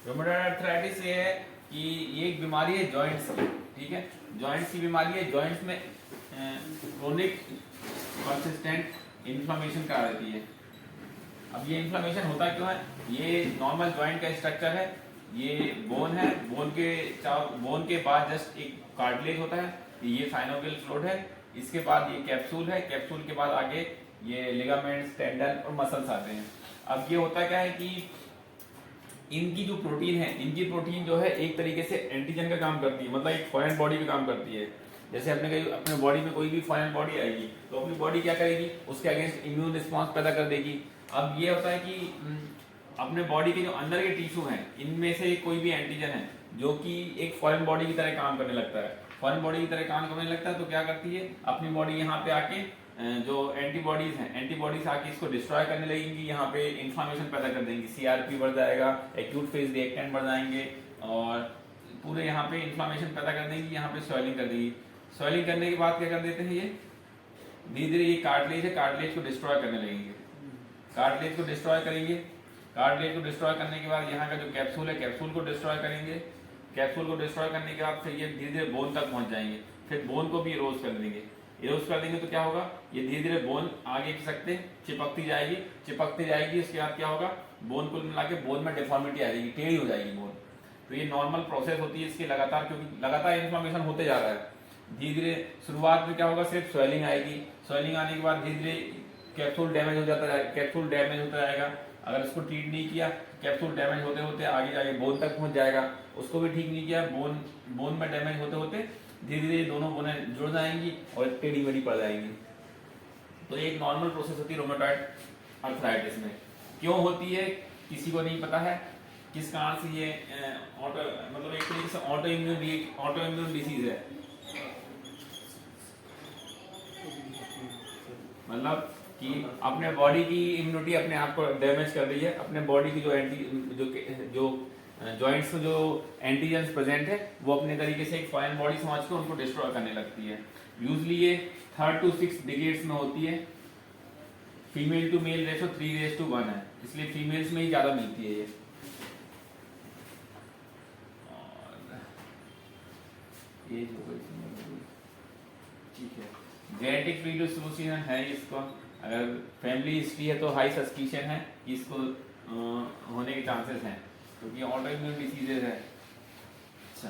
Rheumatoid arthritis ये है कि ये एक बीमारी है जॉइंट्स की, ठीक है। जॉइंट्स की बीमारी है, जॉइंट्स में क्रोनिक कंसिस्टेंट इन्फ्लेमेशन करा देती है। अब ये इन्फ्लेमेशन होता क्यों है? ये नॉर्मल जॉइंट का स्ट्रक्चर है, ये बोन है, बोन के बाद जस्ट एक कार्टिलेज होता है, ये साइनोवियल फ्लूइड है, इसके बाद ये कैप्सूल है, कैप्सूल के बाद आगे ये लिगामेंट्स, टेंडन और मसल्स आते हैं। अब ये होता क्या है कि इनकी जो प्रोटीन है, इनकी प्रोटीन जो है एक तरीके से एंटीजन का काम करती है, मतलब एक फॉरेन बॉडी का काम करती है। जैसे अपने बॉडी में कोई भी फॉरेन बॉडी आएगी तो अपनी बॉडी क्या करेगी, उसके अगेंस्ट इम्यून रिस्पॉन्स पैदा कर देगी। अब ये होता है कि अपने बॉडी के जो अंदर के टिश्यू हैं, इनमें से कोई भी एंटीजन है जो कि एक फॉरेन बॉडी की तरह काम करने लगता है, फॉरेन बॉडी की तरह काम करने लगता है, तो क्या करती है अपनी बॉडी यहाँ पे आके जो एंटीबॉडीज हैं, एंटीबॉडीज आके इसको डिस्ट्रॉय करने लगेंगी, यहाँ पे इन्फ्लेमेशन पैदा कर देंगी, सीआरपी बढ़ जाएगा, एक्यूट फेज रिएक्टेंट बढ़ जाएंगे और पूरे यहाँ पे इन्फ्लेमेशन पैदा कर देंगी, यहाँ पे स्वेलिंग कर देगी। स्वेलिंग करने के बाद क्या कर देते हैं, ये धीरे धीरे ये कार्टिलेज है, कार्टिलेज को डिस्ट्रॉय करने लगेंगे, कार्टिलेज को डिस्ट्रॉय करेंगे। कार्टिलेज को डिस्ट्रॉय करने के बाद यहाँ का जो कैप्सूल है, कैप्सूल को डिस्ट्रॉय करेंगे। कैप्सूल को डिस्ट्रॉय करने के बाद फिर ये धीरे धीरे बोन तक पहुंच जाएंगे, फिर बोन को भी इरोज कर देंगे। इरोज कर देंगे तो क्या होगा, ये धीरे धीरे बोन आगे खिसकते चिपकती जाएगी, चिपकती जाएगी। इसके बाद क्या होगा, बोन को मिला के बोन में डिफॉर्मिटी आ जाएगी, टेढ़ी हो जाएगी बोन। तो ये नॉर्मल प्रोसेस होती है इसकी लगातार, क्योंकि लगातार इन्फ्लेमेशन होते जा रहा है। धीरे धीरे शुरुआत में क्या होगा, सिर्फ स्वेलिंग आएगी, स्वेलिंग आने के बाद धीरे धीरे कैप्सूल डैमेज हो जाता है, कैप्सूल डैमेज होता जाएगा। अगर इसको ट्रीट नहीं किया, कैप्सूल डैमेज होते होते आगे जाके बोन तक पहुंच जाएगा। उसको भी ठीक नहीं किया, बोन में डैमेज होते होते धीरे धीरे दोनों बोनें जुड़ जाएंगी और टेढ़ी मेढ़ी पड़ जाएंगी। तो ये एक नॉर्मल प्रोसेस होती है रोमेटॉइड आर्थराइटिस में। क्यों होती है किसी को नहीं पता है, किस कारण से ये मतलब एक तरीके से ऑटो इम्यून डिसीज है, मतलब कि अपने बॉडी की इम्यूनिटी अपने आप को डैमेज कर रही है, अपने बॉडी की जो जॉइंट्स में जो एंटीजेंस प्रेजेंट है वो अपने तरीके से एक फॉरेन बॉडी समझ के उनको डिस्ट्रॉय करने लगती है। यूजली ये 3 to 6 डिकेड्स में होती है। फीमेल टू मेल रेशो 3:1 है, इसलिए फीमेल्स में ही ज्यादा मिलती है ये। ठीक है, जेनेटिक प्रीडिस्पोजिशन है इसको, अगर फैमिली हिस्ट्री है तो हाई सस्पिशन है कि इसको होने के चांसेस हैं, क्योंकि ऑटो इम्यून डिसीजेज है। अच्छा,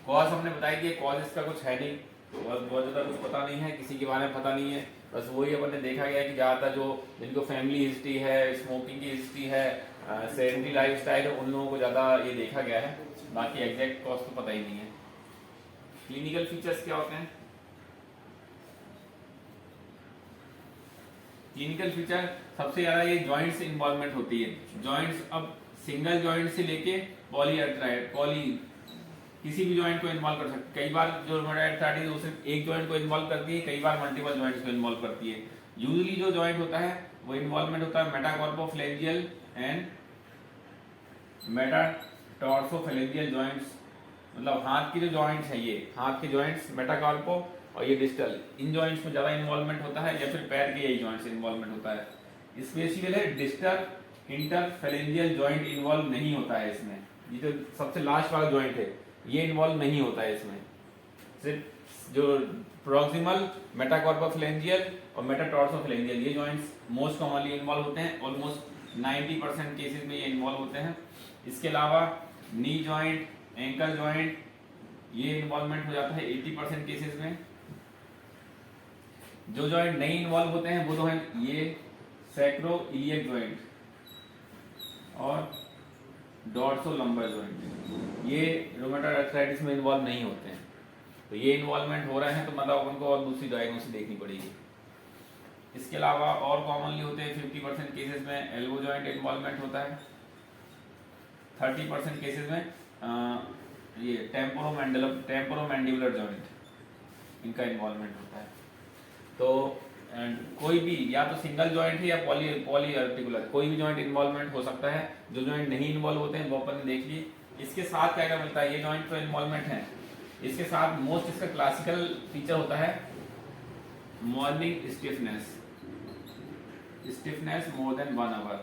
कॉज हमने बताई कि कॉज इसका कुछ है नहीं, बहुत ज़्यादा कुछ पता नहीं है, किसी के बारे में पता नहीं है, बस वही अपन ने देखा गया कि ज़्यादातर जो जिनको फैमिली हिस्ट्री है, स्मोकिंग की हिस्ट्री है, सेडेंटरी लाइफ स्टाइल है, उन लोगों को ज़्यादा ये देखा गया है। बाकी एग्जैक्ट कॉज तो पता ही नहीं है। क्लिनिकल फीचर्स क्या होते हैं? क्लिनिकल फीचर सबसे ज्यादा ये जॉइंट्स इन्वॉल्वमेंट होती है। जॉइंट्स अब सिंगल जॉइंट से लेके पॉली किसी भी जॉइंट को इन्वॉल्व कर सकते। कई बार जो रोमेटॉइड आर्थराइटिस है वो सिर्फ एक जॉइंट को इन्वॉल्व करती है, कई बार मल्टीपल जॉइंट्स को इन्वॉल्व करती है। यूजुअली जो जॉइंट होता है वो इन्वॉल्वमेंट होता है मेटाकार्पोफैलेंजियल एंड मेटाटार्सोफैलेंजियल जॉइंट्स, मतलब हाथ की जो जॉइंट्स है, ये हाथ के जॉइंट्स मेटाकार्पो और ये डिस्टल, इन जॉइंट्स में ज्यादा इन्वॉल्वमेंट होता है, या फिर पैर के यही जॉइंट्स इन्वॉल्वमेंट होता है। स्पेसिफिक है डिस्टल इंटरफैलेंजियल जॉइंट इन्वॉल्व नहीं होता है इसमें। ये जो सबसे लास्ट वाला जॉइंट है ये इन्वॉल्व नहीं होता है इसमें। सिर्फ जो प्रॉक्सिमल मेटाकार्पोफैलेंजियल और मेटाटार्सोफैलेंजियल ये जॉइंट्स मोस्ट कॉमनली इन्वॉल्व होते हैं, ऑलमोस्ट 90% केसेस में ये इन्वॉल्व होते हैं। इसके अलावा नी जॉइंट, एंकल जॉइंट, ये इन्वॉल्वमेंट हो जाता है 80% केसेस में। जो जॉइंट नहीं इन्वॉल्व होते हैं वो तो हैं ये सैक्रोइलियक जॉइंट और डॉर्सोलंबर जॉइंट, ये रोमेटॉइड आर्थराइटिस में इन्वॉल्व नहीं होते हैं। तो ये इन्वॉल्वमेंट हो रहे हैं तो मतलब उनको और दूसरी डायग्नोसिस देखनी पड़ेगी। इसके अलावा और कॉमनली होते हैं 50% केसेस में एल्बो जॉइंट इन्वॉल्वमेंट होता है, 30% केसेस में ये टेम्पोरोमैंडिबुलर जॉइंट इनका इन्वॉल्वमेंट होता है। तो कोई भी या तो सिंगल जॉइंट है या पॉली आर्टिकुलर, कोई भी जॉइंट इन्वॉल्वमेंट हो सकता है। जो जॉइंट नहीं इन्वॉल्व होते हैं वो अपन ने देख लिए। इसके साथ क्या क्या मिलता है, ये जॉइंट तो इन्वॉल्वमेंट है, इसके साथ मोस्ट इसका क्लासिकल फीचर होता है morning stiffness more than 1 hour.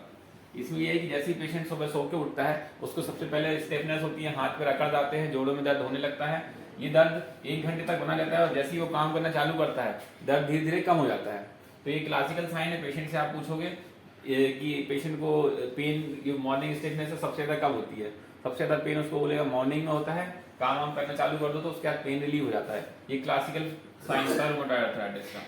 इसमें ये है कि जैसे ही पेशेंट सुबह सो के उठता है उसको सबसे पहले स्टिफनेस होती है, हाथ पे अकड़ जाते हैं, जोड़ों में दर्द होने लगता है। ये दर्द 1 घंटे तक बना रहता है और जैसे ही वो काम करना चालू करता है दर्द धीरे धीरे कम हो जाता है। तो ये क्लासिकल साइन है। पेशेंट से आप पूछोगे कि पेशेंट को पेन, ये मॉर्निंग स्टिफनेस है सबसे ज़्यादा कब होती है, सबसे ज़्यादा पेन उसको बोलेगा मॉर्निंग में होता है, काम वाम करना चालू कर दो तो उसके बाद पेन रिलीव हो जाता है। ये क्लासिकल साइन था रूमेटॉइड आर्थराइटिस का।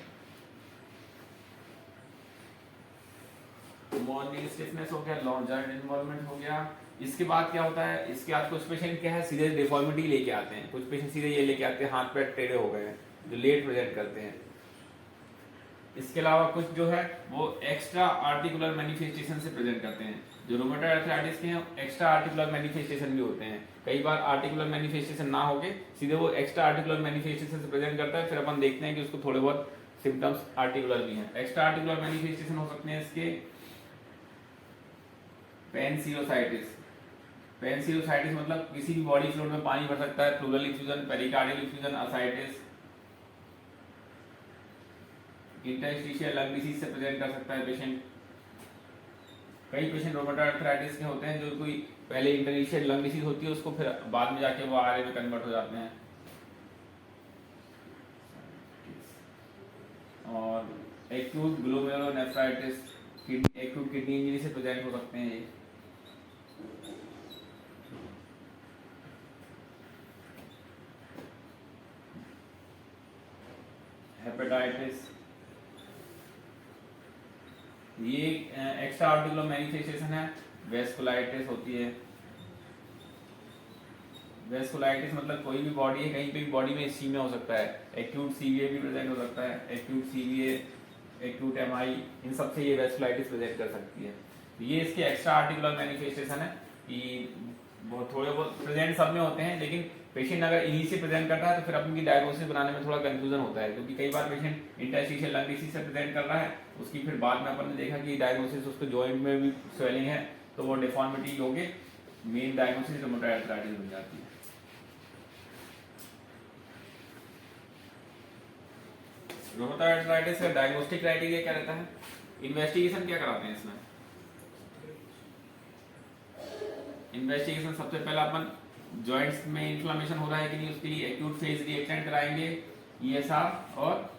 मॉर्निंग स्टिफनेस हो गया, लॉन्ग जॉइंट इन्वॉल्वमेंट हो गया। इसके बाद क्या होता है, इसके बाद कुछ पेशेंट क्या है सीधे डिफॉर्मिटी लेके आते हैं, कुछ पेशेंट सीधे ये लेके आते हैं हाथ पैर टेढ़े हो गए हैं, जो लेट प्रेजेंट करते हैं। इसके अलावा कुछ जो है वो एक्स्ट्रा आर्टिकुलर मैनिफेस्टेशन से प्रेजेंट करते हैं। जो रूमेटॉइड आर्थराइटिस के हैं एक्स्ट्रा आर्टिकुलर मैनिफेस्टेशन भी होते हैं। कई बार आर्टिकुलर मैनिफेस्टेशन ना होके सीधे वो एक्स्ट्रा आर्टिकुलर मैनिफेस्टेशन से प्रेजेंट करता है, फिर अपन देखते हैं कि उसको थोड़े बहुत सिम्टम्स आर्टिकुलर भी हैं। एक्स्ट्रा आर्टिकुलर मैनिफेस्टेशन हो सकते हैं इसके पेनसिलोसाइटिस। पेनसिलोसाइटिस मतलब किसी भी बॉडी फ्लूइड में पानी भर सकता है, pleural effusion, pericardial effusion, ascites, interstitial lung disease से प्रेजेंट कर सकता है पेशेंट। कई पेशेंट रूमेटॉइड आर्थराइटिस के होते हैं जो कोई पहले इंटरस्टिशियल लंग डिसीज होती है उसको फिर बाद में जाके वो आरए में कन्वर्ट हो जाते हैं। और acute glomerulonephritis, acute kidney injury से प्रेजेंट हो सकते हैं ये। हेपेटाइटिस, ये एक्स्ट्रा आर्टिकुलर मैनिफेस्टेशन है। वेस्कुलाइटिस होती है। वेस्कुलाइटिस मतलब कोई भी बॉडी है, कहीं पे भी बॉडी में इस्कीमिया हो सकता है। एक्यूट सीवीए भी प्रेजेंट हो सकता है, एक्यूट सीवीए, एक्यूट एमआई, इन सब से ये वेस्कुलाइटिस प्रेजेंट कर सकती है। ये इसके एक्स्ट्रा आर्टिकुलर मैनिफेस्टेशन है कि बहुत थोड़े बहुत प्रेजेंट सब में होते हैं, लेकिन पेशेंट अगर इन्हीं से प्रेजेंट करता है तो फिर अपन की डायग्नोसिस बनाने में थोड़ा कंफ्यूजन होता है, क्योंकि कई बार पेशेंट इंटरस्टिशियल लंग डिसीज से प्रेजेंट कर रहा है, उसकी फिर बाद में अपन ने देखा कि डायग्नोसिस उसको जॉइंट में भी स्वेलिंग है तो वो डिफॉर्मिटी हो गई, मेन डायग्नोसिस रूमेटॉइड आर्थराइटिस बन जाती है। रूमेटॉइड आर्थराइटिस का डायग्नोस्टिक क्राइटेरिया क्या रहता है, इन्वेस्टिगेशन क्या कराते हैं इसमें? इन्वेस्टिगेशन सबसे पहला अपन जॉइंट्स में इन्फ्लेमेशन हो रहा है कि नहीं उसके लिए एक्यूट फेज रिएक्टेंट कराएंगे, ईएसआर और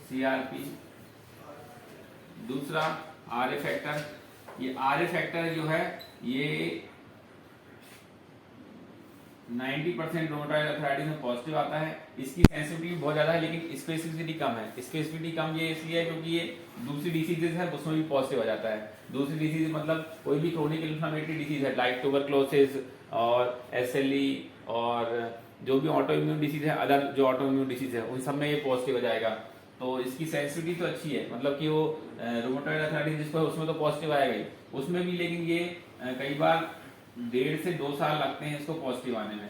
सीआरपी। दूसरा आरए फैक्टर, ये आरए फैक्टर जो है ये 90% रूमेटॉइड आर्थराइटिस में पॉजिटिव आता है। इसकी सेंसिटिविटी बहुत ज्यादा है लेकिन स्पेसिफिसिटी कम है। स्पेसिफिसिटी कम ये इसलिए है क्योंकि ये दूसरी डिसीजेज है उसमें भी पॉजिटिव आ जाता है। दूसरी डिसीज मतलब कोई भी क्रोनिक इन्फ्लेमेटरी डिसीज है लाइक ट्यूबरक्लोसिस और एसएलई और जो भी ऑटो इम्यून डिसीज है, अदर जो ऑटो इम्यून डिसीज है उन सब में ये पॉजिटिव हो जाएगा। तो इसकी सेंसिटिविटी तो अच्छी है, मतलब कि वो रूमेटॉइड आर्थराइटिस जिसको है उसमें तो पॉजिटिव आएगा ही, उसमें भी लेकिन ये कई बार 1.5 से 2 साल लगते हैं इसको पॉजिटिव आने में।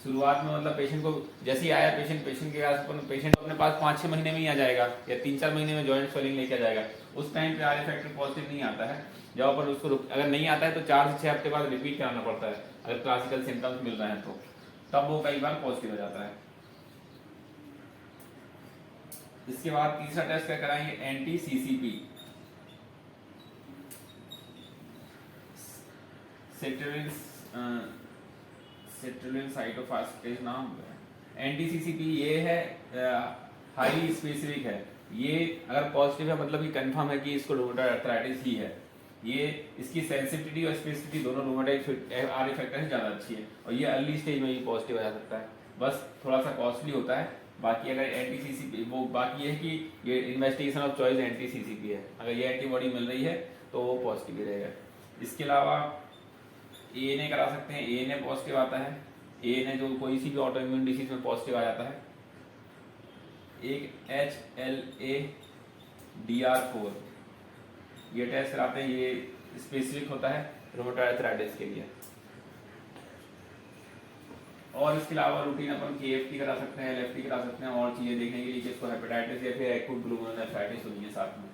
शुरुआत में मतलब पेशेंट को जैसे ही आया पेशेंट के पास पेशेंट अपने पास 5-6 महीने में ही आ जाएगा या 3-4 महीने में जॉइंट स्वेलिंग लेके आ जाएगा। उस टाइम पे आरए फैक्टर पॉजिटिव नहीं आता है। जब अपन उसको अगर नहीं आता है तो 4 से 6 हफ्ते बाद रिपीट कराना पड़ता है, अगर क्लासिकल सिम्टम्स मिल रहे हैं तो तब वो कई बार पॉजिटिव हो जाता है। इसके बाद तीसरा टेस्ट क्या कराएंगे, एंटी सीसीपी, सेट्रिलिन साइटोफॉस्फेट नाम है। एंटी-सीसीपी ये है हाईली स्पेसिफिक है। ये अगर पॉजिटिव है मतलब ये कंफर्म है कि इसको रूमेटॉइड आर्थराइटिस ही है। ये इसकी सेंसिटिविटी और स्पेसिफिसिटी दोनों रूमेटॉइड आरए फैक्टर से ज़्यादा अच्छी है और ये अर्ली स्टेज में ही पॉजिटिव आ सकता है। बस थोड़ा सा कॉस्टली होता है। बाकी अगर एंटी-सीसीपी वो बाकी ये है कि ये इन्वेस्टिगेशन ऑफ चॉइस एंटी-सीसीपी है, अगर ये एंटीबॉडी मिल रही है तो वो पॉजिटिव ही रहेगा। इसके अलावा एएनए करा सकते हैं, एएनए पॉजिटिव आता है। एएनए जो कोई सी भी ऑटो इम्यून डिसीज में पॉजिटिव आ जाता है। एक HLA-DR4 ये टेस्ट कराते हैं, ये स्पेसिफिक होता है रूमेटॉइड आर्थराइटिस के लिए। और इसके अलावा रूटीन अपन KFT करा सकते हैं, LFT करा सकते हैं और चीज़ें देखने के लिए कि इसको हेपेटाइटिस या फिर एक्यूट ग्लोमेरुलोनेफ्राइटिस होनी है साथ में।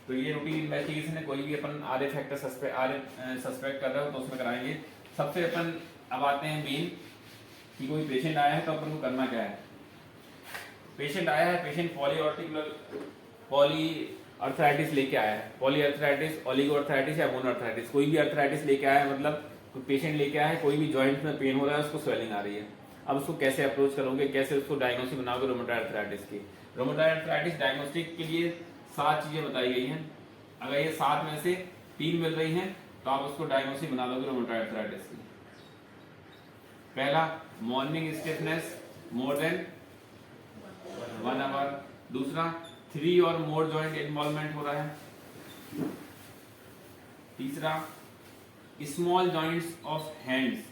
तो ये रूटीन इन्वेस्टिगेशन है। कोई भी अपन आरए फैक्टर सस्पेक्ट कर रहे हो तो उसमें कराएंगे। सबसे अपन अब आते हैं मेन कि कोई पेशेंट आया है तो अपन को करना क्या है। पेशेंट आया है, पेशेंट अर्थराइटिस लेके आया है, पॉली अर्थराइटिस, ओलिगो अर्थराइटिस या मोनो अर्थराइटिस, कोई भी अर्थराइटिस लेके आया है, मतलब कोई पेशेंट लेके आया है, कोई भी जॉइंट में पेन हो रहा है, उसको स्वेलिंग आ रही है। अब उसको कैसे अप्रोच करोगे, कैसे उसको डायग्नोसिस बनाओगे रोमेटॉइड अर्थराइटिस की। रोमेटॉइड अर्थराइटिस डायग्नोस्टिक के लिए 7 चीजें बताई गई हैं। अगर ये 7 में से 3 मिल रही हैं तो आप उसको डायग्नोसिस बना दोगे रोमेटॉइड अर्थराइटिस की। पहला, morning stiffness more than 1 hour. दूसरा, 3 और मोर जॉइंट इन्वॉल्वमेंट हो रहा है। तीसरा, small joints of hands,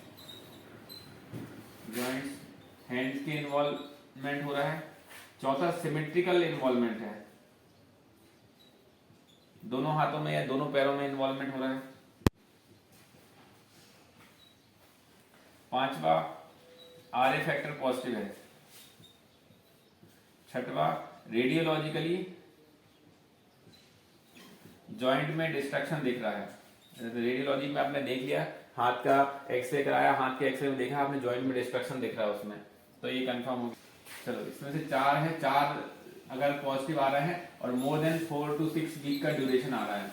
joints hands के इन्वॉल्वमेंट हो रहा है। चौथा, सिमेट्रिकल इन्वॉल्वमेंट है, दोनों हाथों में या दोनों पैरों में इन्वॉल्वमेंट हो रहा है। पांचवा, आरए फैक्टर पॉजिटिव है। छठवा, रेडियोलॉजिकली जॉइंट में डिस्ट्रक्शन दिख रहा है। रेडियोलॉजी में आपने देख लिया, हाथ का एक्सरे कराया, हाथ के एक्सरे में देखा आपने जॉइंट में डिस्ट्रक्शन दिख रहा है उसमें, तो ये कंफर्म हो गया। चलो, इसमें से 4 है, 4 अगर पॉजिटिव आ रहा है और मोर देन 4 to 6 वीक का ड्यूरेशन आ रहा है।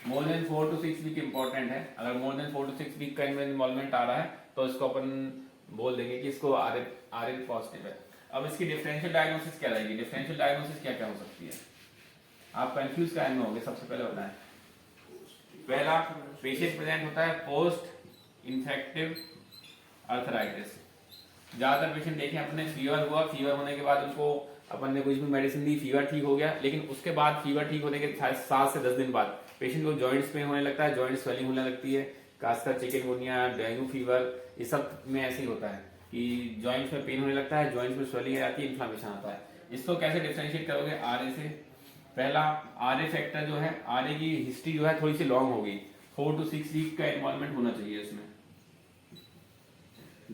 More than 4 to 6 week important है। अगर मोर देन 4 to 6 वीक का इन्वॉल्वमेंट आ रहा है तो इसको अपन बोल देंगे कि इसको आरए पॉजिटिव है। अब इसकी डिफरेंशियल डायग्नोसिस क्या रहेगी, डिफरेंशियल डायग्नोसिस क्या क्या हो सकती है, आप कंफ्यूज काहे में होंगे। सबसे पहले बताएं, पहला, पेशेंट प्रेजेंट होता है पोस्ट इन्फेक्टिव अर्थराइटिस। ज्यादातर पेशेंट देखें अपने फीवर हुआ, फीवर होने के बाद उनको अपन ने कुछ भी मेडिसिन दी, फीवर ठीक हो गया, लेकिन उसके बाद फीवर ठीक होने के 7 से 10 दिन बाद पेशेंट को जॉइंट्स पेन होने लगता है, जॉइंट स्वेलिंग होने लगती है, खासकर चिकनगुनिया, डेंगू फीवर, ये सब में ऐसे ही होता है कि जॉइंट्स में पेन होने लगता है, जॉइंट्स में स्वेलिंग आती है, इन्फ्लेमेशन आता है। इसको कैसे डिफरेंशिएट करोगे आरए से। पहला, आरए फैक्टर जो है, आरए की हिस्ट्री जो है थोड़ी सी लॉन्ग होगी, 4 to 6 वीक का इन्वॉल्वमेंट होना चाहिए इसमें।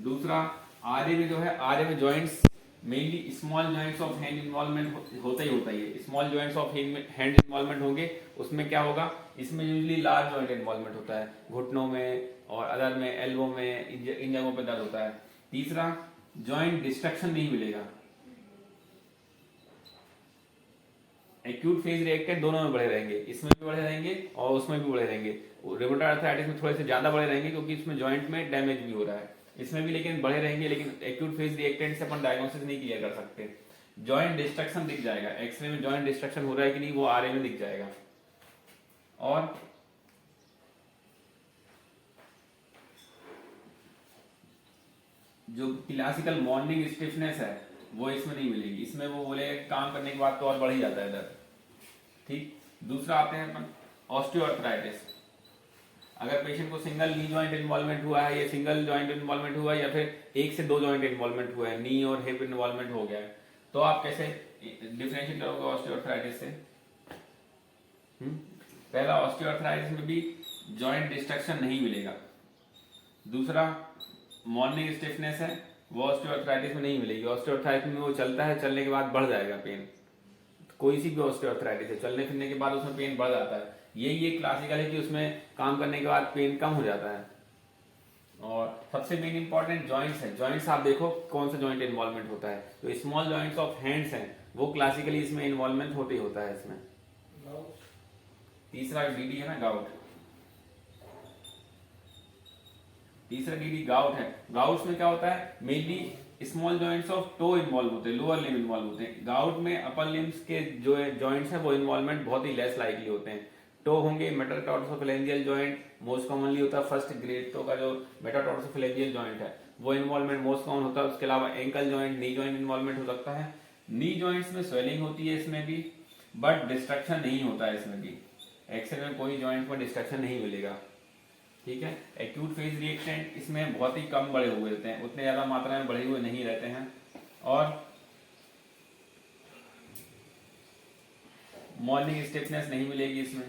दूसरा, आरए में जो है, आरए में joints mainly small joints of hand involvement होता ही है। Small joints of hand involvement होंगे, उसमें क्या होगा, इसमें यूजुअली लार्ज जॉइंट इन्वॉल्वमेंट होता है, घुटनों में और अदर में, एल्बो में, इन जगहों पे दर्द होता है। तीसरा, जॉइंट डिस्ट्रक्शन नहीं मिलेगा। एक्यूट फेज रिएक्टेंट दोनों में बढ़े रहेंगे, इसमें भी बढ़े रहेंगे और उसमें भी बढ़े रहेंगे। रूमेटॉइड अर्थराइटिस में थोड़े से ज्यादा बढ़े रहेंगे क्योंकि इसमें जॉइंट में डैमेज भी हो रहा है, इसमें भी लेकिन बढ़े रहेंगे, लेकिन एक्यूट फेज रिएक्टेंट से अपन डायग्नोसिस नहीं क्लियर कर सकते। जॉइंट डिस्ट्रक्शन दिख जाएगा, एक्सरे में जॉइंट डिस्ट्रक्शन हो रहा है कि नहीं वो आरए में दिख जाएगा। और जो क्लासिकल मॉर्निंग स्टिफनेस है वो इसमें नहीं मिलेगी, इसमें वो बोले काम करने के बाद तो और बढ़ ही जाता है दर्द। ठीक, दूसरा आते हैं अपन ऑस्टियोआर्थराइटिस। अगर पेशेंट को सिंगल नी जॉइंट इन्वॉल्वमेंट हुआ है या सिंगल जॉइंट इन्वॉल्वमेंट हुआ है या फिर 1 से 2 जॉइंट इन्वॉल्वमेंट हुआ है, नी और हिप इन्वॉल्वमेंट हो गया है, तो आप कैसे डिफरेंशिएट करोगे ऑस्टियोआर्थराइटिस से। पहला, ऑस्टियोआर्थराइटिस में भी जॉइंट डिस्ट्रक्शन नहीं मिलेगा। दूसरा, मॉर्निंग स्टिफनेस है, वो ऑस्टियोआर्थराइटिस में नहीं मिलेगी। ऑस्टियोआर्थराइटिस में वो चलता है, चलने के बाद बढ़ जाएगा पेन, कोई सी भी ऑस्टियोआर्थराइटिस है, चलने फिरने के बाद उसमें पेन बढ़ जाता है। यही एक क्लासिकल है कि उसमें काम करने के बाद पेन कम हो जाता है। और सबसे मेन इंपॉर्टेंट जॉइंट्स है, जॉइंट्स आप देखो कौन सा जॉइंट इन्वॉल्वमेंट होता है, तो स्मॉल जॉइंट्स ऑफ हैंड्स हैं वो क्लासिकली इसमें इन्वॉल्वमेंट होते ही होता है इसमें। तीसरा डीडी है ना, गाउट, तीसरा डीडी गाउट है। गाउट्स में क्या होता है, mainly small joints of toe involve होते हैं, लोअर लिम्ब इन्वॉल्व होते हैं। गाउट में अपर लिम्स के जो जॉइंट्स है वो इन्वॉल्वमेंट बहुत ही लेस लाइकली होते हैं। टो होंगे, मेटाटार्सोफैलेंजियल जॉइंट मोस्ट कॉमनली होता है, फर्स्ट ग्रेड टो का जो मेटाटार्सोफैलेंजियल जॉइंट है वो इन्वॉल्वमेंट मोस्ट कॉमन होता है। उसके अलावा ankle joint, knee joint involvement हो सकता है। नी जॉइंट्स में स्वेलिंग होती है इसमें भी, बट डिस्ट्रक्शन नहीं होता है इसमें भी। एक्सरे में कोई जॉइंट में डिस्ट्रक्शन नहीं मिलेगा। ठीक है, एक्यूट फेज रिएक्टेंट इसमें बहुत ही कम बढ़े हुए रहते हैं, उतने ज्यादा मात्रा में बढ़े हुए नहीं रहते हैं। और मॉर्निंग स्टिफनेस नहीं मिलेगी इसमें।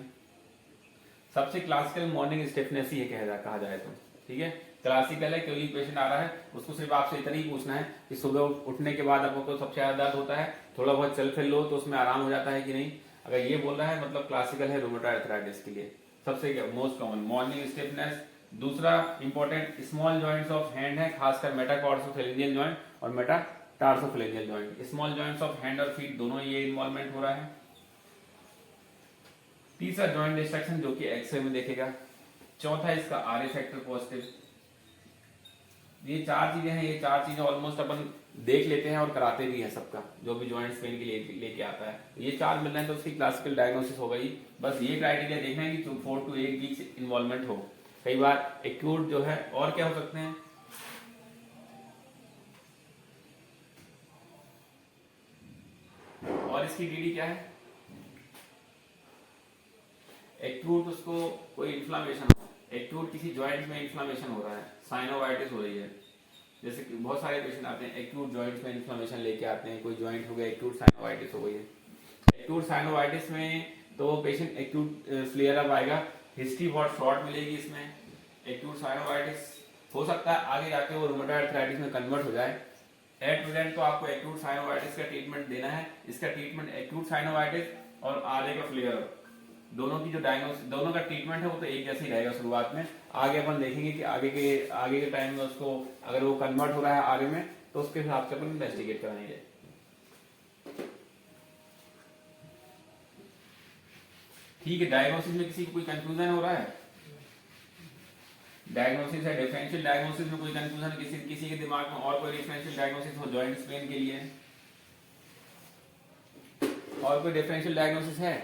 सबसे क्लासिकल मॉर्निंग स्टिफनेस ही कहा जाए तो। ठीक है, क्लासिकल है, कोई पेशेंट आ रहा है उसको सिर्फ आपसे इतना ही पूछना है कि सुबह उठने के बाद आपको सबसे ज्यादा दर्द होता है, थोड़ा बहुत चल फिर लो तो उसमें आराम हो जाता है कि नहीं। अगर ये बोल रहा है मतलब क्लासिकल है रूमेटॉइड अर्थराइटिस के लिए। सबसे मोस्ट कॉमन मॉर्निंग स्टिफनेस। दूसरा important, small joints of hand है, खासकर मेटाटार्सोफैलेंजियल जॉइंट और metatarsophalangeal joint. Small joints of hand और फीट दोनों ये इन्वॉल्वमेंट हो रहा है। तीसरा जॉइंट डिस्ट्रक्शन जो कि एक्सरे में देखेगा। चौथा इसका आरए फैक्टर पॉजिटिव। ये चार चीजें हैं, ये चार चीजें ऑलमोस्ट अपन देख लेते हैं और कराते भी हैं सबका, जो भी जॉइंट पेन के लिए लेके आता है। ये चार मिल रहे हैं तो उसकी क्लासिकल डायग्नोसिस हो गई। बस ये क्राइटेरिया देखना है कि 4 to 8 वीक्स इन्वॉल्वमेंट हो। कई बार एक्यूट जो है, और क्या हो सकते हैं, और इसकी डीडी क्या है, एक्यूट उसको कोई इन्फ्लामेशन हो, एक्यूट किसी जॉइंट में इन्फ्लामेशन हो रहा है, साइनोवाइटिस हो रही है। जैसे कि बहुत सारे पेशेंट आते हैं एक्यूट जॉइंट में इन्फ्लामेशन लेके आते हैं, कोई जॉइंट हो गया, एक्यूट साइनोवाइटिस हो गई है। एक्यूट साइनोवाइटिस में तो पेशेंट एक्यूट फ्लेयर अप आएगा, हिस्ट्री बहुत शॉर्ट मिलेगी इसमें। एक्यूट साइनोवाइटिस हो सकता है आगे जाके वो रूमेटॉइड आर्थराइटिस में कन्वर्ट हो जाए। एट प्रेजेंट तो आपको एक्यूट साइनोवाइटिस का ट्रीटमेंट देना है। इसका ट्रीटमेंट एक्यूट साइनोवाइटिस और आरए का फ्लेयर अप, दोनों की जो डायग्नोसिस, दोनों का ट्रीटमेंट है वो तो एक जैसे ही रहेगा शुरुआत में। आगे अपन देखेंगे कि आगे के टाइम में उसको अगर वो कन्वर्ट हो रहा है आरए में तो उसके हिसाब से अपन इन्वेस्टिगेट कराएंगे। ठीक है, डायग्नोसिस में किसी को कोई कंफ्यूजन हो रहा है? डायग्नोसिस है, डिफरेंशियल डायग्नोसिस में कोई कंफ्यूजन किसी के दिमाग में, और कोई डिफरेंशियल डायग्नोसिस हो जॉइंट पेन के लिए, और कोई डिफरेंशियल डायग्नोसिस है?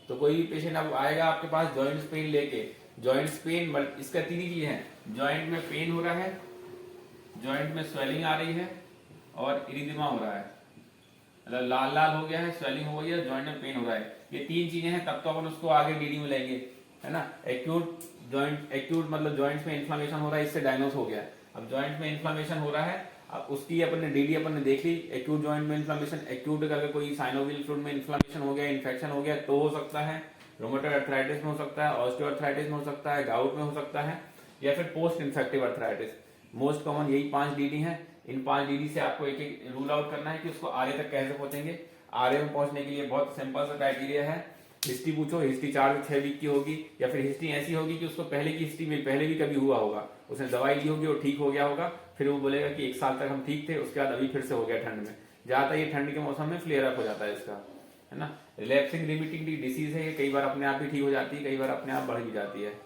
तो कोई भी पेशेंट अब आएगा आपके पास जॉइंट पेन लेके, जॉइंट पेन इसका तीन ही चीज है, जॉइंट में पेन हो रहा है, जॉइंट में स्वेलिंग आ रही है और इरिदिमा हो रहा है, मतलब लाल लाल हो गया है, स्वेलिंग हो गई है, जॉइंट में पेन हो रहा है। ये तीन चीजें हैं, तब तो अपन उसको आगे डीडी में लेंगे, है ना। एक्यूट मतलब जॉइंट में इन्फ्लामेशन हो रहा है, इससे डायग्नोस हो गया। अब जॉइंट में इन्फ्लामेशन हो रहा है, अब उसकी अपन ने डीडी अपन ने देख ली, एक्यूट जॉइंट में इन्फ्लामेशन, एक्यूट करके कोई साइनोवियल फ्लूइड में इन्फ्लामेशन हो गया, इन्फेक्शन हो गया तो हो सकता है, रोमेटॉइड आर्थराइटिस में हो सकता है, ऑस्टियोआर्थराइटिस में हो सकता है, गाउट में हो सकता है, या फिर post infective arthritis. Most common यही 5 डीडी हैं। इन 5 डीडी से आपको एक एक रूल आउट करना है कि उसको आरए तक कैसे पहुंचेंगे। आरए में पहुंचने के लिए बहुत सिंपल सा क्राइटेरिया है, हिस्ट्री पूछो, हिस्ट्री 4 से 6 वीक की होगी, या फिर हिस्ट्री ऐसी होगी कि उसको पहले की हिस्ट्री में पहले भी कभी हुआ होगा, उसने दवाई ली होगी और ठीक हो गया होगा, फिर वो बोलेगा कि 1 साल तक हम ठीक थे, उसके बाद अभी फिर से हो गया ठंड में। ज्यादातर ये ठंड के मौसम में फ्लेयर अप हो जाता है इसका, है ना। रिलैप्सिंग रिमिटिंग डिसीज है, ये कई बार अपने आप ही ठीक हो जाती है, कई बार अपने आप बढ़ भी जाती है।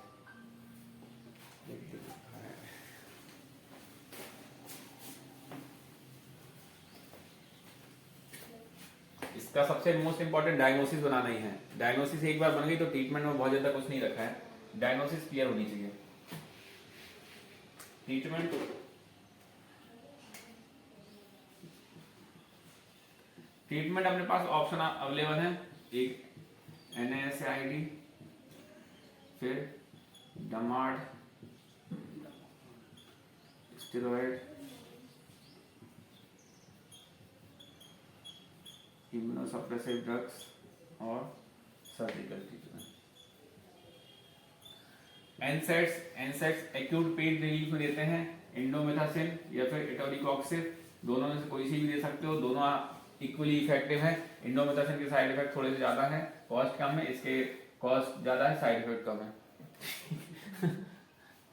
इसका सबसे मोस्ट इंपॉर्टेंट डायग्नोसिस बनाना ही है। डायग्नोसिस एक बार बन गई तो ट्रीटमेंट में बहुत ज्यादा कुछ नहीं रखा है, डायग्नोसिस क्लियर होनी चाहिए। ट्रीटमेंट अपने पास ऑप्शन अवेलेबल है, एक NSAID, फिर डमार्ड, स्टेरॉइड, इम्यूनोसप्रेसिव ड्रग्स और surgical treatment. एनसेट्स acute pain relief में देते हैं, इंडोमेथासिन या फिर इटोरिकॉक्सिब, दोनों में से कोई सी भी दे सकते हो, दोनों इक्वली इफेक्टिव है। इंडोमेथासिन के साइड इफेक्ट थोड़े से ज्यादा है, कॉस्ट कम है, इसके कॉस्ट ज्यादा है, साइड इफेक्ट कम है।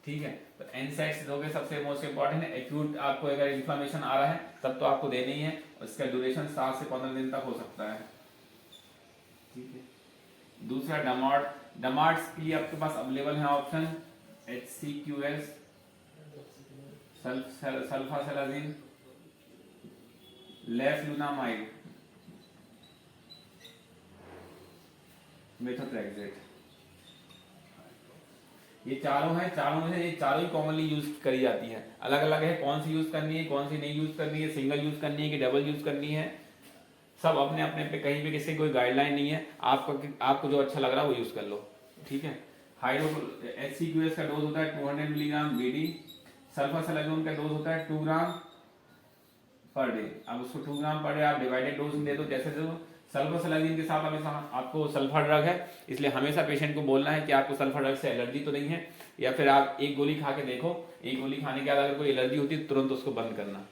ठीक है, तो एनसेट्स दोगे, सबसे मोस्ट इंपॉर्टेंट है। एक्यूट आपको अगर इन्फ्लेमेशन आ रहा है तब तो आपको देना ही है, इसका ड्यूरेशन 7 से 15 दिन तक हो सकता है। ठीक है, दूसरा डमार्ड्स के लिए आपके पास अवेलेबल है ऑप्शन HCQS, सल्फासेलाजिन, लेफ्लुनामाइड, मेथोट्रेक्सेट। ये चारों हैं, चारों में से ये चारों ही कॉमनली यूज करी जाती है। अलग अलग है कौन सी यूज करनी है, कौन सी नहीं यूज करनी है, सिंगल यूज करनी है कि डबल यूज करनी है, सब अपने अपने पे, कहीं पे किसी कोई गाइडलाइन नहीं है। आपको जो अच्छा लग रहा है वो यूज कर लो। ठीक है, HCQS का डोज होता है 200 मिलीग्राम BD, सल्फासेलाजिन का डोज होता है 2 ग्राम पर डे। अब उसको 2 ग्राम पर डे आप डिवाइडेड डोज में दे दो, जैसे दो। सल्फासेलाजिन के साथ हमेशा आपको सल्फर ड्रग है, इसलिए हमेशा पेशेंट को बोलना है कि आपको सल्फर ड्रग से एलर्जी तो नहीं है, या फिर आप एक गोली खा के देखो, एक गोली खाने के बाद अगर कोई एलर्जी होती है तुरंत उसको बंद करना।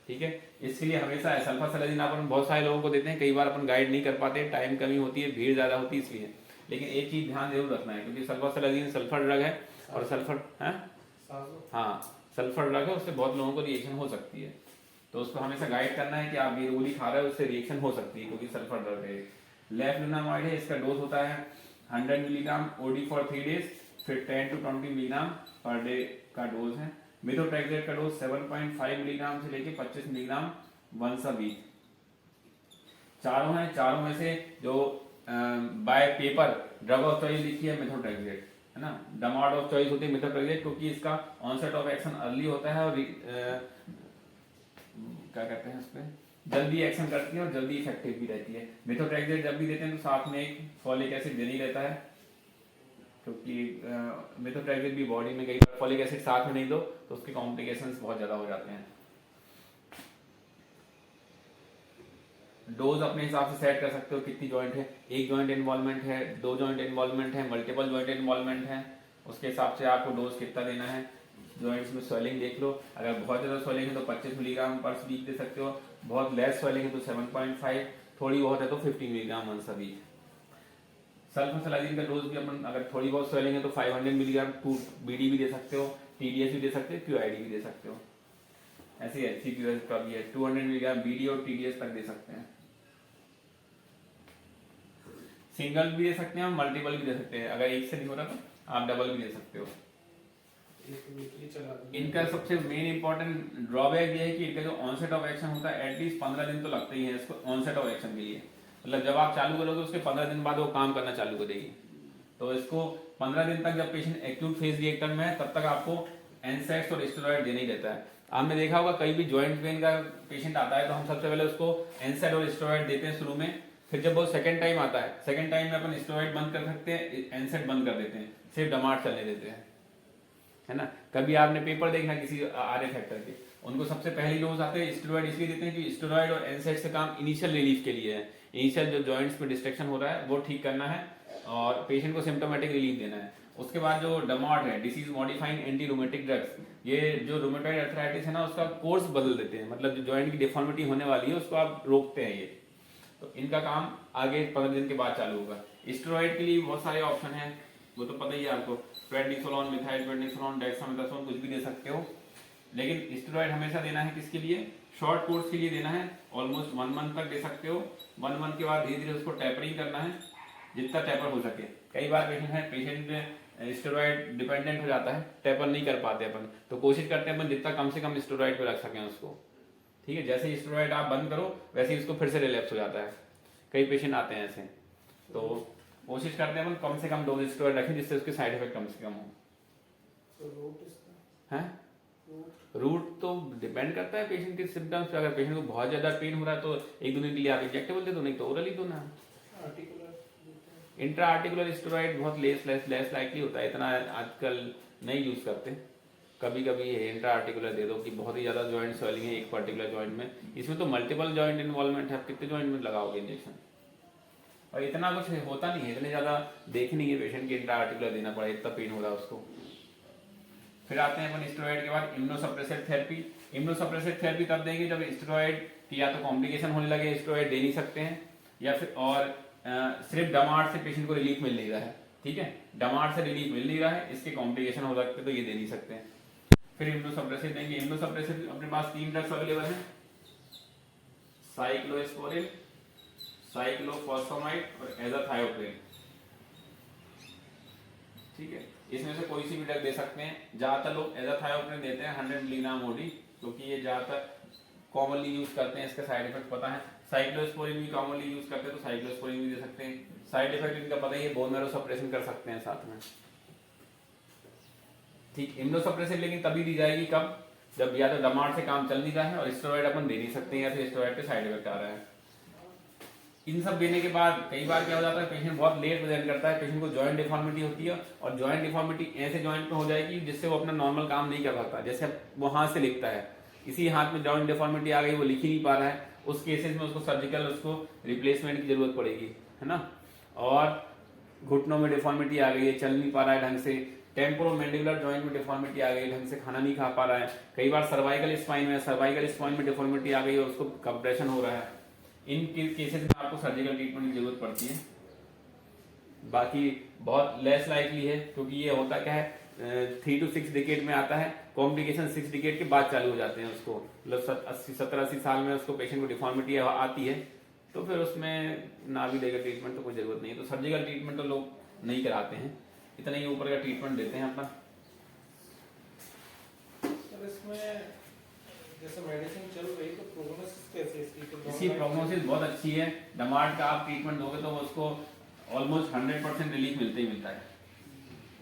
ठीक है, इसके लिए हमेशा सल्फासेलाजिन अपन बहुत सारे लोगों को देते हैं, कई बार अपन गाइड नहीं कर पाते, टाइम कमी होती है, भीड़ ज्यादा होती है इसलिए। लेकिन एक चीज ध्यान जरूर रखना है, क्योंकि सल्फासेलाजिन सल्फर ड्रग है, और सल्फर है, हाँ सल्फर ड्रग है, उससे बहुत लोगों को रिएक्शन हो सकती है, तो उसको हमेशा गाइड करना है कि आप ये गोली खा रहे हो, उससे रिएक्शन हो सकती है क्योंकि सल्फर ड्रग है। लेफ्लुनामाइड है, इसका डोज होता है 100 मिलीग्राम ओडी फॉर 3 डेज, फिर 10 to 20 मिलीग्राम पर डे का डोज है। मेथोट्रेक्सेट का डोज 7.5 मिलीग्राम से लेके 25 मिलीग्राम वंस अ वीक। चारों हैं, चारों में से जो by paper drug of choice लिखी है मेथोट्रेक्सेट, है ना। डमार्ड ऑफ चॉइस होती है मेथोट्रेक्सेट, क्योंकि इसका ऑनसेट ऑफ एक्शन अर्ली होता है और क्या कहते हैं उसपे जल्दी एक्शन करती है और जल्दी इफेक्टिव भी रहती है। मेथोट्रेक्सेट जब भी देते हैं तो साथ में एक फॉलिक एसिड देना ही रहता है, क्योंकि मेथोट्रेक्सेट भी बॉडी में कई बार फॉलिक एसिड साथ में नहीं दो तो उसके कॉम्प्लिकेशंस बहुत ज्यादा हो जाते हैं। डोज अपने हिसाब से सेट कर सकते हो, कितनी जॉइंट है, एक जॉइंट इन्वॉल्वमेंट है, 2 जॉइंट इन्वॉल्वमेंट है, मल्टीपल जॉइंट इन्वॉल्वमेंट है, उसके हिसाब से आपको डोज कितना देना है। जॉइंट्स में स्वेलिंग देख लो, अगर बहुत ज़्यादा स्वेलिंग है तो 25 मिलीग्राम पर वीक दे सकते हो, बहुत लेस स्वेलिंग है तो 7.5, थोड़ी बहुत है तो 50 मिलीग्राम वंस अ वीक। सल्फासलाजिन का डोज भी अपन अगर थोड़ी बहुत स्वेलिंग है तो 500 मिलीग्राम 2 बीडी भी दे सकते हो, टीडीएस भी दे सकते हो, क्यूआईडी भी दे सकते हो। ऐसे ही एचसीक्यूएस का भी है, 200 मिलीग्राम बीडी और टीडीएस तक दे सकते हैं। सिंगल भी दे सकते हैं और मल्टीपल भी दे सकते हैं, अगर एक से नहीं हो रहा तो आप डबल भी दे सकते हो। इनका सबसे मेन इंपॉर्टेंट ड्रॉबैक ये है कि इनका जो ऑनसेट ऑफ एक्शन होता है एटलीस्ट 15 दिन तो लगते ही है इसको ऑनसेट ऑफ एक्शन के लिए। मतलब जब आप चालू करोगे उसके 15 दिन बाद वो काम करना चालू करेगी। तो इसको 15 दिन तक जब पेशेंट एक्यूट फेज रिएक्टर में है तब तक आपको एनसैक्स और स्टेरॉइड देना ही रहता है। आपने देखा होगा कहीं भी जॉइंट पेन का पेशेंट आता है तो हम सबसे पहले उसको एनसैड और स्टेरॉइड देते हैं शुरू में, फिर जब वो सेकंड टाइम आता है सेकंड टाइम में अपन स्टेरॉइड बंद कर सकते हैं, एनसैड बंद कर देते हैं, सिर्फ डमार्ड चलने देते हैं, है ना। कभी आपने पेपर देखना किसी आरए फैक्टर के, उनको सबसे पहली डोज आते हैं स्टेरॉइड इसलिए देते हैं कि स्टेरॉइड और एनसैड से काम इनिशियल रिलीफ के लिए है। इनिशियल जो जॉइंट्स में डिस्ट्रक्शन हो रहा है वो ठीक करना है और पेशेंट को सिम्टोमेटिक रिलीफ देना है। उसके बाद जो डमार्ड है disease modifying anti rheumatic drugs, ये जो रूमेटॉइड अर्थराइटिस है ना उसका कोर्स बदल देते हैं, मतलब जो जॉइंट की डिफॉर्मिटी होने वाली है उसको आप रोकते हैं ये। तो इनका काम आगे 15 दिन के बाद चालू होगा। स्टेरॉइड के लिए बहुत सारे ऑप्शन हैं, वो तो पता ही है आपको, प्रेडनिसोलोन, मिथाइल प्रेडनिसोलोन, डेक्सामेथासोन कुछ भी दे सकते हो। लेकिन स्टेरॉइड हमेशा देना है किसके लिए, शॉर्ट कोर्स के लिए देना है, ऑलमोस्ट 1 मंथ तक दे सकते हो। 1 मंथ के बाद धीरे धीरे उसको टैपरिंग करना है जितना टैपर हो सके। कई बार पेशेंट स्टेरॉइड डिपेंडेंट हो जाता है, टैपर नहीं कर पाते अपन, तो कोशिश करते हैं अपन जितना कम से कम स्टेरॉइड पे रख सकें उसको, ठीक है। जैसे ही स्टेरॉइड आप बंद करो वैसे ही उसको फिर से रिलैप्स हो जाता है, कई पेशेंट आते हैं ऐसे। तो कोशिश करते हैं अपन कम से कम डोज स्टेरॉइड रखें जिससे उसके साइड इफेक्ट कम से कम हो। है रूट तो डिपेंड करता है पेशेंट के सिम्टम्स पे। अगर पेशेंट को बहुत ज्यादा पेन हो रहा है तो 1-2 दिन के लिए आप इंजेक्टेबल दे दो, नहीं तो ओरली दो ना। इंट्रा आर्टिकुलर स्टेरॉइड बहुत लेस लाइकली होता है, इतना आजकल नहीं यूज करते। कभी कभी इंट्रा आर्टिकुलर दे दो कि बहुत ही ज्यादा जॉइंट स्वेलिंग है एक पर्टिकुलर जॉइंट में, इसमें तो मल्टीपल जॉइंट इन्वॉल्वमेंट है, कितने जॉइंट में लगाओगे इंजेक्शन, और इतना कुछ होता नहीं है, इतने ज्यादा देख नहीं है पेशेंट की इंट्रा आर्टिकुलर देना पड़े इतना पेन हो रहा है उसको। फिर आते हैं अपन स्टेरॉइड के बाद इम्यूनोसप्रेसिव थेरेपी। इम्यूनोसप्रेसिव थेरेपी तब देंगे जब स्टेरॉइड की या तो कॉम्प्लिकेशन होने लगे, स्टेरॉइड दे नहीं सकते हैं, या फिर और सिर्फ डमार्ड से पेशेंट को रिलीफ मिल नहीं रहा है, ठीक है, डमार्ड से रिलीफ मिल नहीं रहा है, इसके कॉम्प्लिकेशन हो सकते तो ये दे नहीं सकते हैं। फिर इम्यूनोसप्रेसिव देंगे। इम्यूनोसप्रेसिव अपने पास 3 ड्रग्स अवेलेबल हैं, साइक्लोस्पोरिन, साइक्लोफॉस्फामाइड और एजाथायोप्रिन, ठीक है। इसमें से कोई सी भी ड्रग दे सकते हैं। ज्यादातर लोग एजाथायोप्रिन देते हैं 100 मिलीग्राम ओडी, क्योंकि ये ज्यादातर कॉमनली यूज करते हैं, इसका साइड इफेक्ट पता है। साइक्लोस्पोरिन भी कॉमनली यूज करते हैं तो साइक्लोस्पोरिन भी दे सकते हैं। साइड इफेक्ट इनका पता ही है, बोन मैरो सप्रेशन कर सकते हैं साथ में, ठीक। इम्यूनोसप्रेसिव लेकिन तभी दी जाएगी कब, जब या तो डमार्ड से काम चल नहीं रहा है और स्टेरॉइड अपन दे नहीं सकते हैं, या फिर स्टेरॉइड के साइड इफेक्ट आ रहा है। इन सब देने के बाद कई बार क्या हो जाता है, पेशेंट बहुत लेट प्रेजेंट करता है, पेशेंट को जॉइंट डिफॉर्मिटी होती है, और जॉइंट डिफॉर्मिटी ऐसे जॉइंट में हो जाएगी जिससे वो अपना नॉर्मल काम नहीं कर पाता। जैसे वो हाथ से लिखता है, इसी हाथ में जॉइंट डिफॉर्मिटी आ गई, वो लिख ही नहीं पा रहा है, उस केसेस में उसको सर्जिकल उसको रिप्लेसमेंट की जरूरत पड़ेगी, है ना। और घुटनों में डिफॉर्मिटी आ गई है, चल नहीं पा रहा है ढंग से, टेम्पोरोमैंडिबुलर जॉइंट में डिफॉर्मिटी आ गई, ढंग से खाना नहीं खा पा रहा है, कई बार सर्वाइकल स्पाइन में डिफॉर्मिटी आ गई और उसको कंप्रेशन हो रहा है, इन केसेस में आपको सर्जिकल ट्रीटमेंट की जरूरत पड़ती है। बाकी बहुत लेस लाइकली है, क्योंकि ये होता क्या है 3 to 6 डिकेड में आता है, कॉम्प्लिकेशन 6 डिकेड के बाद चालू हो जाते हैं उसको, मतलब 70-80 साल में उसको पेशेंट को डिफॉर्मिटी आती है, तो फिर उसमें ना भी देगा ट्रीटमेंट तो कोई जरूरत नहीं है। तो सर्जिकल ट्रीटमेंट तो लोग नहीं कराते हैं, इतना ही ऊपर का ट्रीटमेंट देते हैं अपना। सर इसमें जैसे मेडिसिन चल रही तो प्रोग्नोसिस कैसे इसकी? इसकी प्रोग्नोसिस बहुत अच्छी है। डमार्ट का आप ट्रीटमेंट दोगे तो उसको ऑलमोस्ट 100% रिलीफ मिलते ही मिलता है।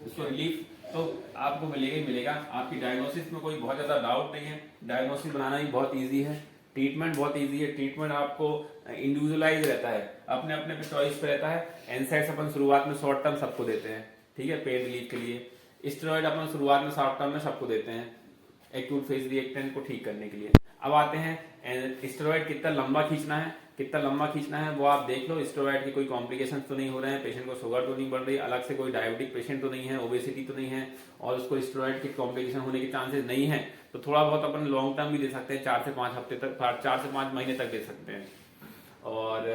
उसको रिलीफ तो आपको मिलेगा ही मिलेगा। आपकी डायग्नोसिस में कोई बहुत ज़्यादा डाउट नहीं है, डायग्नोसिस बनाना ही बहुत ईजी है, ट्रीटमेंट बहुत ईजी है। ट्रीटमेंट आपको इंडिविजुअलाइज रहता है, अपने अपने पे चॉइस पे रहता है। एनसाइड्स अपन शुरुआत में शॉर्ट टर्म सबको देते हैं, ठीक है, पेन रिलीफ के लिए। स्टेरॉइड अपन शुरुआत में शॉर्ट टर्म में सबको देते हैं एक्यूट फेज रिएक्टेंट को ठीक करने के लिए। अब आते हैं स्टेरॉइड कितना लंबा खींचना है, कितना लंबा खींचना है वो आप देख लो। स्टेरॉइड की कोई कॉम्प्लिकेशन तो नहीं हो रहे हैं, पेशेंट को शुगर तो नहीं बढ़ रही, अलग से कोई डायबिटिक पेशेंट तो नहीं है, ओबेसिटी तो नहीं है, और उसको स्टेरॉइड की कॉम्प्लिकेशन होने के चांसेस नहीं है, तो थोड़ा बहुत अपन लॉन्ग टर्म भी दे सकते हैं, 4 से 5 हफ्ते तक, 4 से 5 महीने तक दे सकते हैं। और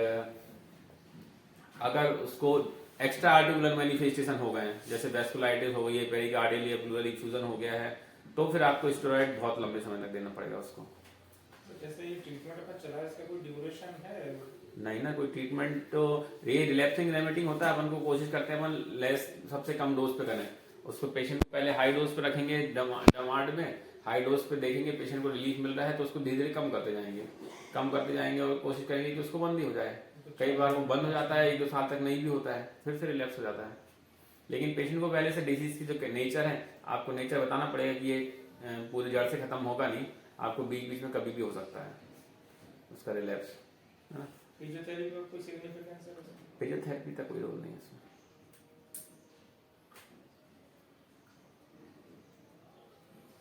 अगर उसको एक्स्ट्रा आर्टिकुलर मैनिफेस्टेशन हो गए हैं, जैसे वेस्कुलाइटिस हो गई है, पेरिकार्डियल या प्लूरल इफ्यूजन हो गया है, तो फिर आपको स्टेरॉइड बहुत लंबे समय तक देना पड़ेगा उसको। तो जैसे ये ट्रीटमेंट अपन चला है इसका कोई ड्यूरेशन है? नहीं ना, कोई ट्रीटमेंट तो ये रिलैप्सिंग रेमेटिंग होता है। अपन को कोशिश करते हैं अपन लेस सबसे कम डोज पे करें उसको। पेशेंट को पहले हाई डोज पे रखेंगे डमार्ड में, हाई डोज पे देखेंगे पेशेंट को रिलीफ मिल रहा है तो उसको धीरे धीरे कम करते जाएंगे और कोशिश करेंगे कि उसको बंद ही हो जाए। कई बार वो बंद हो जाता है, 1-2 साल तक नहीं भी होता है, फिर से रिलैप्स हो जाता है। लेकिन पेशेंट को पहले से डिजीज की जो नेचर है, आपको नेचर बताना पड़ेगा कि ये पूरी जड़ से खत्म होगा नहीं, आपको बीच बीच में कभी भी हो सकता है उसका रिलैप्स, है ना। फिजियोथेरेपी का कोई सिग्निफिकेंस है? फिजियोथेरेपी का कोई रोल नहीं है इसमें।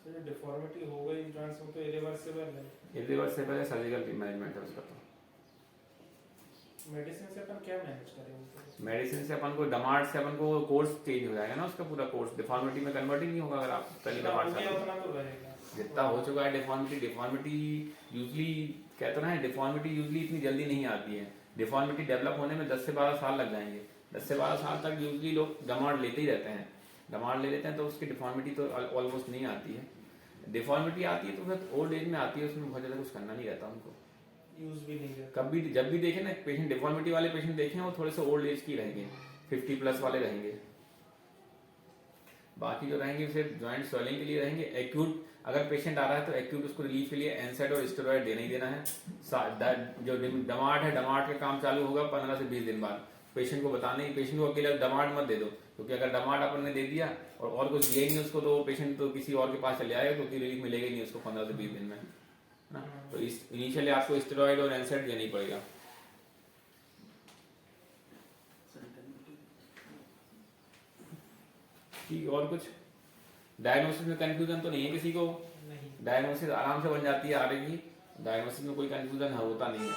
तो डिफॉर्मिटी हो गई जॉइंट्स में तो इरिवर्सिबल है? इरिवर्सिबल है, सर्जिकल मैनेजमेंट है उसका। तो मेडिसिन से अपन क्या मैनेज करेंगे? मेडिसिन से अपन को डमार्ट से अपन को कोर्स चेंज हो जाएगा ना उसका पूरा कोर्स, डिफॉर्मिटी में कन्वर्ट ही नहीं होगा अगर आप पहले डमार्ट से। उतना तो रहेगा जितना हो चुका है डिफॉर्मिटी यूजली कहते ना, डिफॉर्मिटी यूजली इतनी जल्दी नहीं आती है। डिफॉर्मिटी डेवलप होने में 10 से 12 साल लग जाएंगे। 10 से 12 साल तक यूजली लोग डमार्ट लेते ही रहते हैं, डमार्ट ले लेते हैं तो उसकी डिफॉर्मिटी तो ऑलमोस्ट नहीं आती है। डिफॉर्मिटी आती है तो फिर ओल्ड एज में आती है, उसमें बहुत ज़्यादा कुछ करना नहीं रहता उनको, यूज भी नहीं करते। कभी जब भी देखें ना पेशेंट, डिफॉर्मिटी वाले पेशेंट देखें वो थोड़े से ओल्ड एज की रहेंगे, 50+ वाले रहेंगे। बाकी जो रहेंगे सिर्फ जॉइंट स्वेलिंग के लिए रहेंगे। एक्यूट अगर पेशेंट आ रहा है तो एक्यूट उसको रिलीफ के लिए एनसाइड और स्टेरॉइड देना ही देना है। जो डमार्ट है, डमार्ट का काम चालू होगा 15 से 20 दिन बाद। पेशेंट को बताना ही, पेशेंट को अकेला डमार्ट मत दे दो, क्योंकि अगर डमार्ट अपन ने दे दिया और कुछ दिया ही नहीं उसको तो पेशेंट तो किसी और के पास चले आएगा, क्योंकि रिलीफ मिलेगा ही नहीं उसको 15 से 20 दिन में ना। तो इनिशियली आपको स्टेरॉइड और एनसाइड देना ही पड़ेगा। ठीक, और कुछ डायग्नोसिस में कंफ्यूजन तो नहीं है किसी को? नहीं, डायग्नोसिस आराम से बन जाती है आगे की, डायग्नोसिस में कोई कंफ्यूजन होता नहीं है।